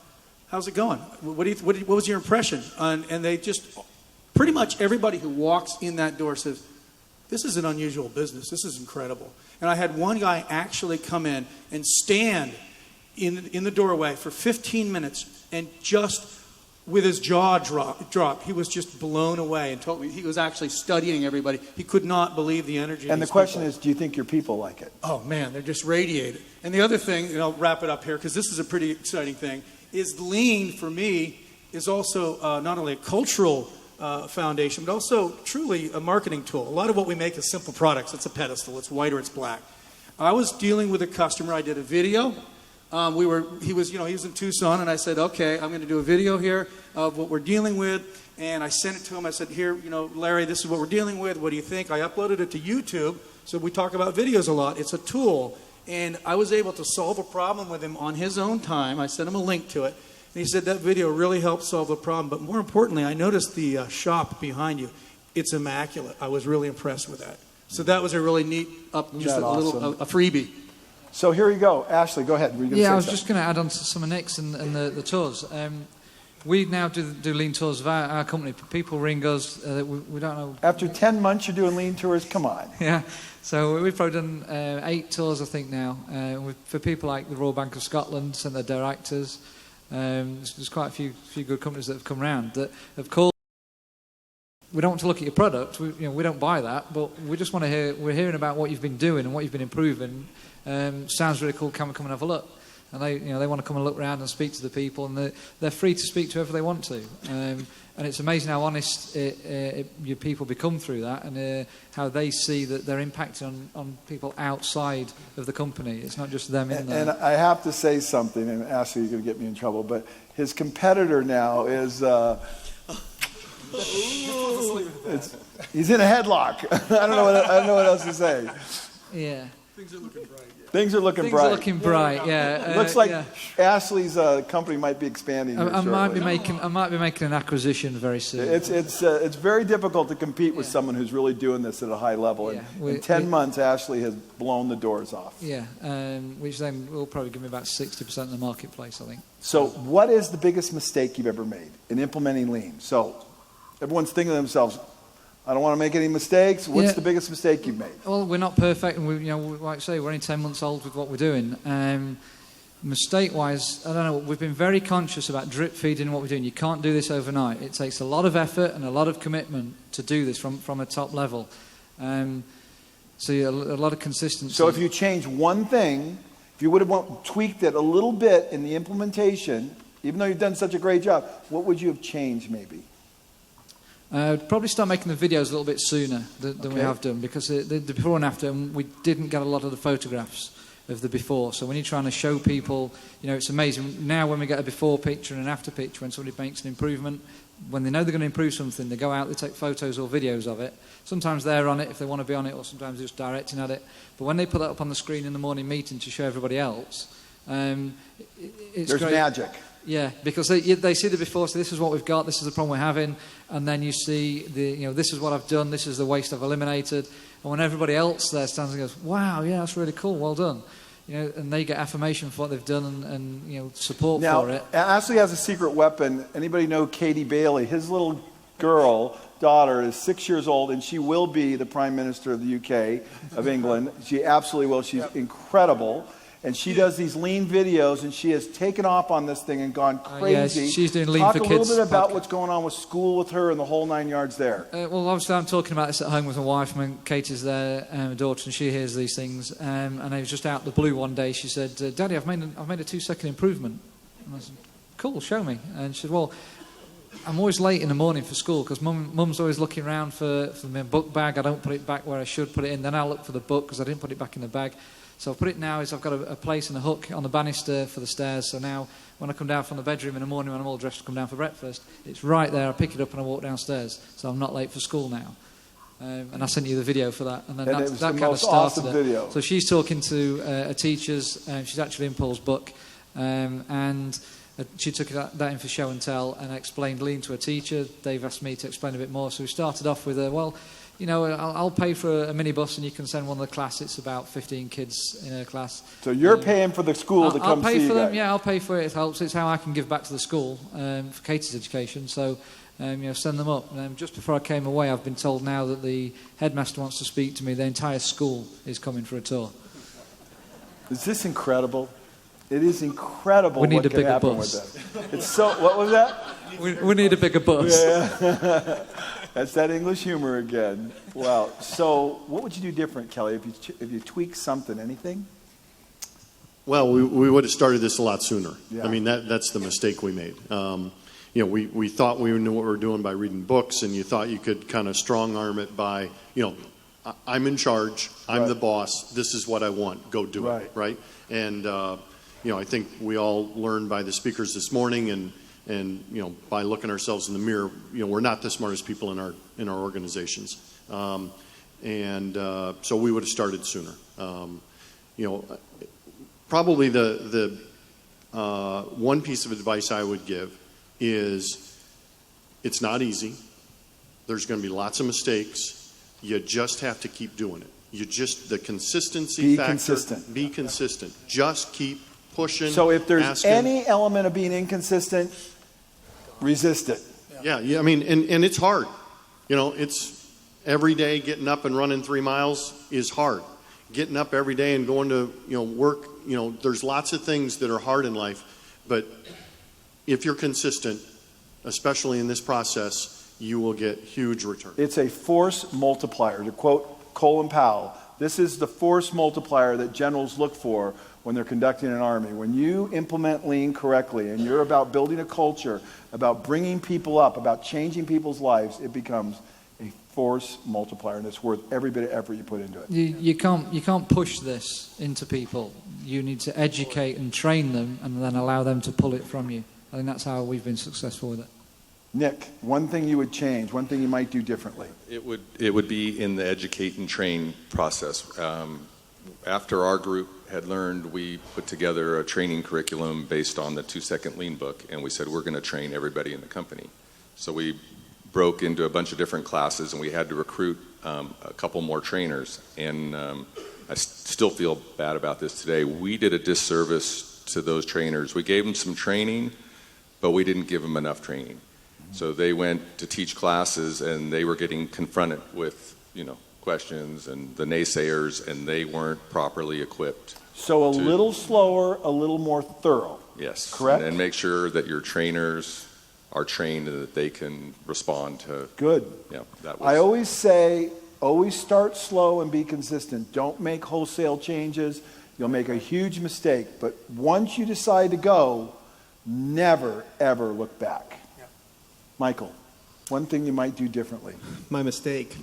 how's it going? What was your impression? And they just, pretty much everybody who walks in that door says, this is an unusual business. This is incredible. And I had one guy actually come in and stand in the doorway for 15 minutes and just with his jaw dropped. He was just blown away and told me he was actually studying everybody. He could not believe the energy. And the question is, do you think your people like it? Oh, man, they're just radiated. And the other thing, and I'll wrap it up here because this is a pretty exciting thing, is lean for me is also not only a cultural foundation, but also truly a marketing tool. A lot of what we make is simple products. It's a pedestal. It's white or it's black. I was dealing with a customer. I did a video. He was in Tucson, and I said, okay, I'm going to do a video here of what we're dealing with. And I sent it to him. I said, here, Larry, this is what we're dealing with. What do you think? I uploaded it to YouTube. So we talk about videos a lot. It's a tool. And I was able to solve a problem with him on his own time. I sent him a link to it. And he said that video really helped solve the problem. But more importantly, I noticed the shop behind you. It's immaculate. I was really impressed with that. So that was a really neat, a freebie. So here you go. Ashley, go ahead. I was just going to add on to some of Nick's and the tours. We now do lean tours of our company. People ring us. We don't know. After 10 months, you're doing lean tours? Come on. Yeah. So we've probably done 8 tours, I think, now. For people like the Royal Bank of Scotland and their directors. There's quite a few good companies that have come around that have called. We don't want to look at your product. We don't buy that, but we just want to hear. We're hearing about what you've been doing and what you've been improving. Sounds really cool. Can we come and have a look? And they want to come and look around and speak to the people, and they're free to speak to whoever they want to. And it's amazing how honest your people become through that, and how they see that they're impacting on people outside of the company. It's not just them in there. And I have to say something, and Ashley, you're going to get me in trouble, but his competitor now is... he's in a headlock. I don't know what else to say. Yeah. Things are looking bright. Things are looking bright. Yeah. Looks like Ashley's company might be expanding. I might be making an acquisition very soon. It's very difficult to compete with someone who's really doing this at a high level. Yeah. In 10 months, Ashley has blown the doors off. Yeah, which then will probably give me about 60% of the marketplace, I think. So, what is the biggest mistake you've ever made in implementing lean? So, everyone's thinking to themselves, I don't want to make any mistakes. What's the biggest mistake you've made? Well, we're not perfect, and like I say, we're only 10 months old with what we're doing. Mistake-wise, I don't know. We've been very conscious about drip feeding what we're doing. You can't do this overnight. It takes a lot of effort and a lot of commitment to do this from a top level. So a lot of consistency. So if you change one thing, if you would have tweaked it a little bit in the implementation, even though you've done such a great job, what would you have changed maybe? I'd probably start making the videos a little bit sooner than we have done, because the before and after, we didn't get a lot of the photographs of the before. So when you're trying to show people, it's amazing. Now when we get a before picture and an after picture, when somebody makes an improvement, when they know they're going to improve something, they go out, they take photos or videos of it. Sometimes they're on it if they want to be on it, or sometimes they're just directing at it. But when they put that up on the screen in the morning meeting to show everybody else, it's There's great. Magic. Yeah, because they see the before, so this is what we've got, this is the problem we're having, and then you see this is what I've done, this is the waste I've eliminated, and when everybody else there stands and goes, wow, yeah, that's really cool, well done, and they get affirmation for what they've done and support for it. Now, Ashley has a secret weapon. Anybody know Katie Bailey? His little daughter is 6 years old, and she will be the Prime Minister of the UK, of England. She absolutely will. She's incredible. and she does these lean videos, and she has taken off on this thing and gone crazy. Yeah, she's doing Lean Talk for a Kids little bit about what's going on with school with her and the whole 9 yards there. Well, obviously, I'm talking about this at home with my wife. Kate is there, my daughter, and she hears these things. And I was just out the blue one day. She said, "Daddy, I've made a 2-second improvement." And I said, "Cool, show me." And she said, "Well, I'm always late in the morning for school because Mum's always looking around for my book bag. I don't put it back where I should put it in. Then I'll look for the book because I didn't put it back in the bag. So I've put it now is I've got a place and a hook on the banister for the stairs. So now when I come down from the bedroom in the morning when I'm all dressed to come down for breakfast, it's right there. I pick it up and I walk downstairs. So I'm not late for school now." And I sent you the video for that. And then that kind of started it. Video. So she's talking to a teacher's. She's actually in Paul's book. And she took that in for show and tell and explained Lean to a teacher. They've asked me to explain a bit more. So we started off with I'll pay for a minibus and you can send one of the class. It's about 15 kids in a class. So you're paying for the school to come see you guys. I'll pay for them. Yeah, I'll pay for it. It helps. It's how I can give back to the school for Katie's education. So, send them up. Just before I came away, I've been told now that the headmaster wants to speak to me. The entire school is coming for a tour. Is this incredible? It is incredible. We need what a can bigger happen bus. With that. It's so. What was that? We need a bigger bus. Yeah. That's that English humor again. Wow. So, what would you do different, Kelly, if you tweak something? Anything? Well, we would have started this a lot sooner. Yeah. I mean, that's the mistake we made. We thought we knew what we were doing by reading books, and you thought you could kind of strong arm it by, I'm in charge, I'm Right. the boss, this is what I want, go do it, right? And, I think we all learned by the speakers this morning and by looking ourselves in the mirror, we're not the smartest people in our organizations. So we would have started sooner. Probably the one piece of advice I would give is it's not easy. There's going to be lots of mistakes. You just have to keep doing it. The consistency factor. Consistent. Be consistent. Just keep pushing. So if there's asking. any element of being inconsistent, resist it. Yeah, I mean, and it's hard. It's every day getting up and running 3 miles is hard. Getting up every day and going to, work, there's lots of things that are hard in life. But if you're consistent, especially in this process, you will get huge returns. It's a force multiplier. To quote Colin Powell, this is the force multiplier that generals look for when they're conducting an army. When you implement Lean correctly and you're about building a culture, about bringing people up, about changing people's lives, it becomes a force multiplier, and it's worth every bit of effort you put into it. You can't push this into people. You need to educate and train them and then allow them to pull it from you. I think that's how we've been successful with it. Nick, one thing you would change, one thing you might do differently. It would be in the educate and train process. After our group had learned, we put together a training curriculum based on the 2-Second Lean book, and we said we're going to train everybody in the company. So we broke into a bunch of different classes, and we had to recruit a couple more trainers. And I still feel bad about this today. We did a disservice to those trainers. We gave them some training, but we didn't give them enough training. So they went to teach classes, and they were getting confronted with, questions and the naysayers, and they weren't properly equipped. So a little slower, a little more thorough. Yes. Correct? And make sure that your trainers are trained and that they can respond to. Good. Yeah, that was. I always say, always start slow and be consistent. Don't make wholesale changes. You'll make a huge mistake. But once you decide to go, never, ever look back. Yeah. Michael, one thing you might do differently. My mistake.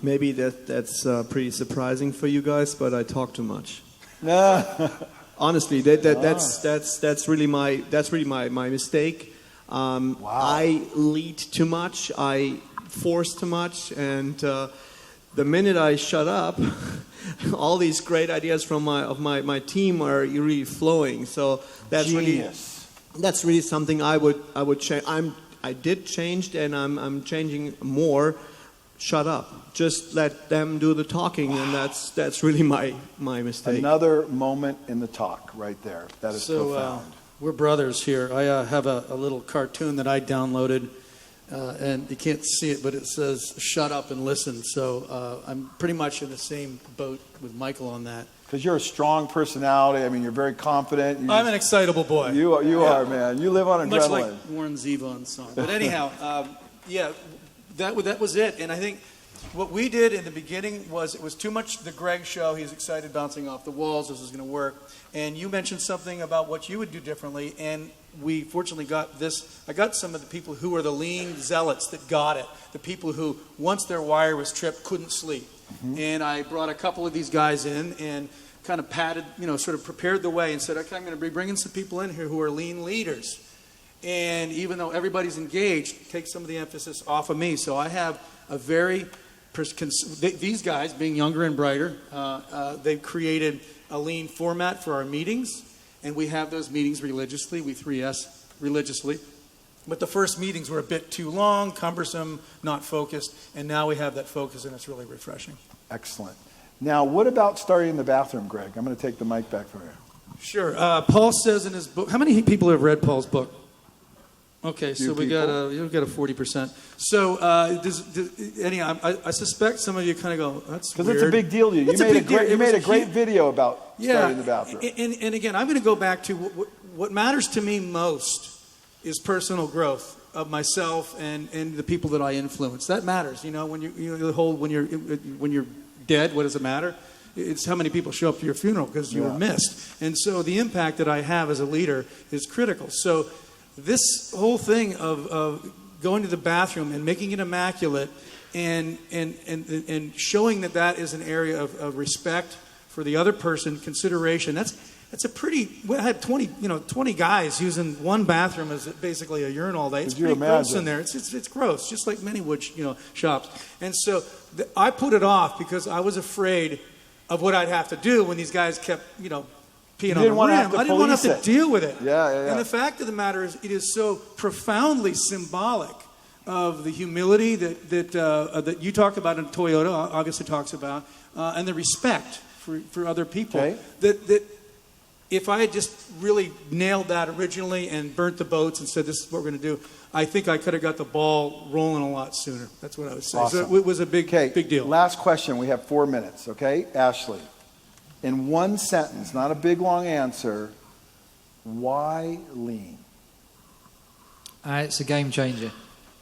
Maybe that's pretty surprising for you guys, but I talk too much. Honestly, that's really my mistake. Wow. I lead too much. I force too much, and the minute I shut up, all these great ideas from my team are really flowing. So that's Genius. That's really something I would change. I did change, and I'm changing more. Shut up. Just let them do the talking, and that's really my mistake. Another moment in the talk right there. That is profound. We're brothers here. I have a little cartoon that I downloaded, and you can't see it, but it says, "Shut up and listen." So I'm pretty much in the same boat with Michael on that. Because you're a strong personality. I mean, you're very confident. I'm an excitable boy. You are, man. You live on adrenaline. Much like Warren Zevon's song. But anyhow, that was it. And I think what we did in the beginning was, it was too much the Greg show. He was excited, bouncing off the walls. This was going to work. And you mentioned something about what you would do differently. And we fortunately got this. I got some of the people who are the lean zealots that got it. The people who, once their wire was tripped, couldn't sleep. Mm-hmm. And I brought a couple of these guys in and kind of patted, sort of prepared the way and said, okay, I'm going to be bringing some people in here who are lean leaders. And even though everybody's engaged, take some of the emphasis off of me. So I have a very, these guys, being younger and brighter, they've created a lean format for our meetings. And we have those meetings religiously. We 3S religiously. But the first meetings were a bit too long, cumbersome, not focused, and now we have that focus, and it's really refreshing. Excellent. Now, what about starting in the bathroom, Greg? I'm going to take the mic back from you. Sure. Paul says in his book, how many people have read Paul's book? Okay, so we've got a 40%. So, anyhow, I suspect some of you kind of go, that's weird. Because it's a big deal to you. You made a great video about starting in the bathroom. And again, I'm going to go back to what matters to me most is personal growth of myself and the people that I influence. That matters. When you're dead, what does it matter? It's how many people show up to your funeral because you were missed. And so the impact that I have as a leader is critical. So this whole thing of going to the bathroom and making it immaculate and showing that is an area of respect for the other person, consideration, that's a pretty. I had 20 guys using one bathroom as basically a urinal all day. It's pretty gross in there. It's gross, just like many wood shops. And so I put it off because I was afraid of what I'd have to do when these guys kept peeing on the rim. I didn't want to have to deal with it. Yeah. And the fact of the matter is, it is so profoundly symbolic of the humility that you talk about and Toyota obviously talks about, and the respect for other people. Okay. That if I had just really nailed that originally and burnt the boats and said this is what we're going to do, I think I could have got the ball rolling a lot sooner. That's what I would say. Awesome. So it was a big deal. Last question. We have 4 minutes. Okay, Ashley. In one sentence, not a big long answer, why lean? It's a game changer.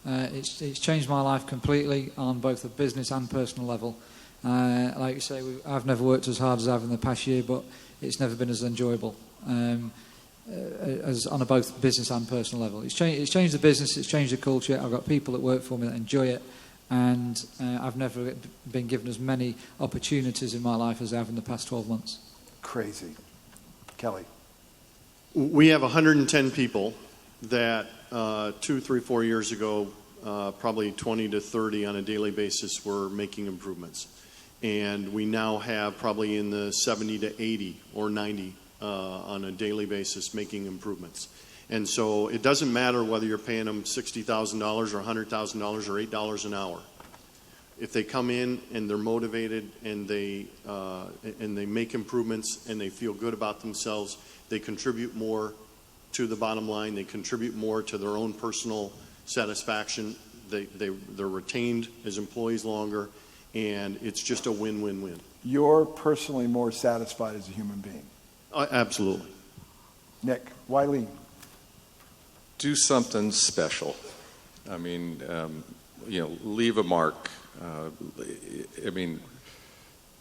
It's changed my life completely on both a business and personal level. Like you say, I've never worked as hard as I've in the past year, but it's never been as enjoyable as on a both business and personal level. It's changed the business, it's changed the culture. I've got people that work for me that enjoy it, and I've never been given as many opportunities in my life as I have in the past 12 months. Crazy. Kelly. We have 110 people that 2, 3, 4 years ago, probably 20 to 30 on a daily basis were making improvements. And we now have probably in the 70 to 80 or 90 on a daily basis making improvements. And so it doesn't matter whether you're paying them $60,000 or $100,000 or $8 an hour. If they come in and they're motivated and they make improvements and they feel good about themselves, they contribute more to the bottom line. They contribute more to their own personal satisfaction. They're retained as employees longer. And it's just a win-win-win. You're personally more satisfied as a human being. Absolutely. Nick, why lean? Do something special. I mean, leave a mark.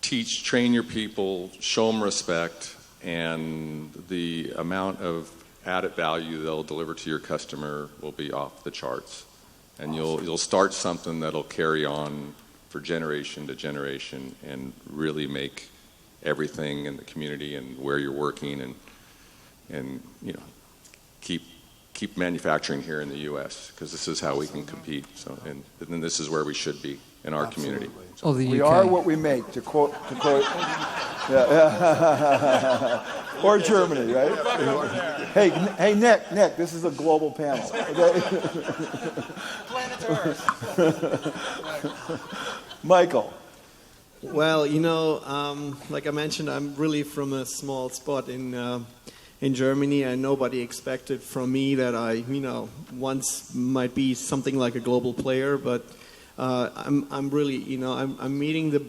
Train your people, show them respect, and the amount of added value they'll deliver to your customer will be off the charts. And you'll start something that'll carry on for generation to generation and really make everything in the community and where you're working and keep manufacturing here in the U.S. because this is how we can compete. So and then this is where we should be in our community. Or the UK. We are what we make, to quote or Germany, right? Hey, Nick, this is a global panel. Planet Earth. Michael. Well, like I mentioned, I'm really from a small spot in Germany, and nobody expected from me that I, once might be something like a global player. But I'm really, I'm meeting the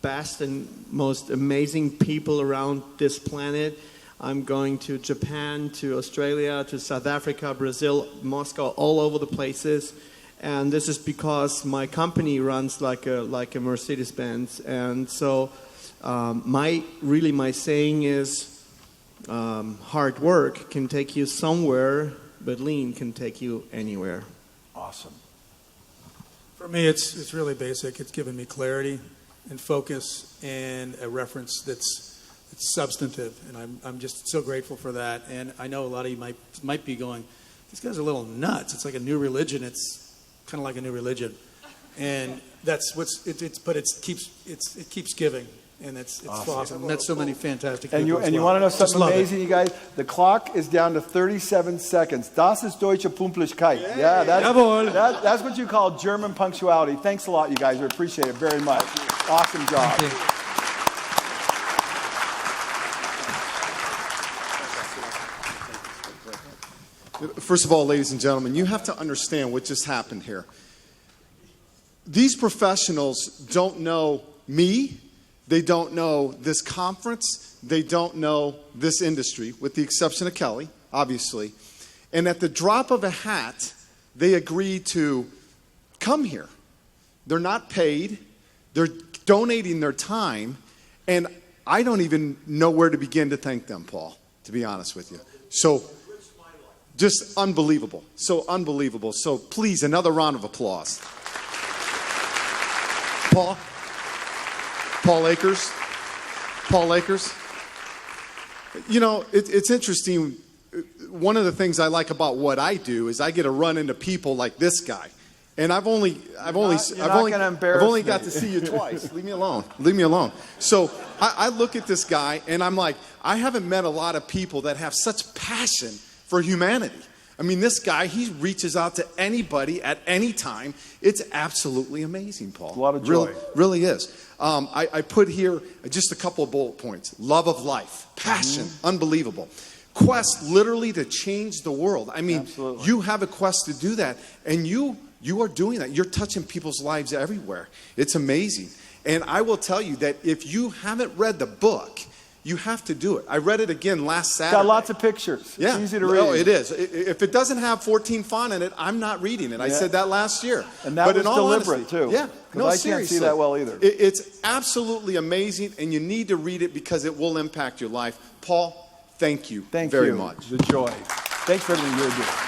best and most amazing people around this planet. I'm going to Japan, to Australia, to South Africa, Brazil, Moscow, all over the places. And this is because my company runs like a Mercedes-Benz. And so my saying is hard work can take you somewhere, but lean can take you anywhere. Awesome. For me, it's really basic. It's given me clarity and focus and a reference that's substantive, and I'm just so grateful for that. And I know a lot of you might be going, these guys are a little nuts. It's like a new religion. It's kind of like a new religion, and that's but it keeps giving, and it's awesome. I met so many fantastic people. And you want to know something amazing, you guys? The clock is down to 37 seconds. Das ist deutsche Pünktlichkeit. Yeah, that's what you call German punctuality. Thanks a lot, you guys. We appreciate it very much. Awesome job. Thank you. First of all, ladies and gentlemen, you have to understand what just happened here. These professionals don't know me. They don't know this conference. They don't know this industry, with the exception of Kelly, obviously. And at the drop of a hat, they agreed to come here. They're not paid. They're donating their time. And I don't even know where to begin to thank them, Paul, to be honest with you. So, just unbelievable. So unbelievable. So please, another round of applause. Paul Akers. You know, it's interesting. One of the things I like about what I do is I get to run into people like this guy. And I've only got to see you twice. Leave me alone. So I look at this guy and I'm like, I haven't met a lot of people that have such passion for humanity. I mean, this guy, he reaches out to anybody at any time. It's absolutely amazing, Paul. A lot of joy. Really is. I put here just a couple of bullet points. Love of life, passion, unbelievable. Quest literally to change the world. I mean, absolutely. You have a quest to do that, and you are doing that. You're touching people's lives everywhere. It's amazing. And I will tell you that if you haven't read the book, you have to do it. I read it again last Saturday. It's got lots of pictures. Yeah. It's easy to read. Oh, it is. If it doesn't have 14 font in it, I'm not reading it. I said that last year. And that was deliberate, too. Yeah. No, I can't see that well either. It's absolutely amazing, and you need to read it because it will impact your life. Paul, thank you very much. It's a joy. Thanks for everything you're doing.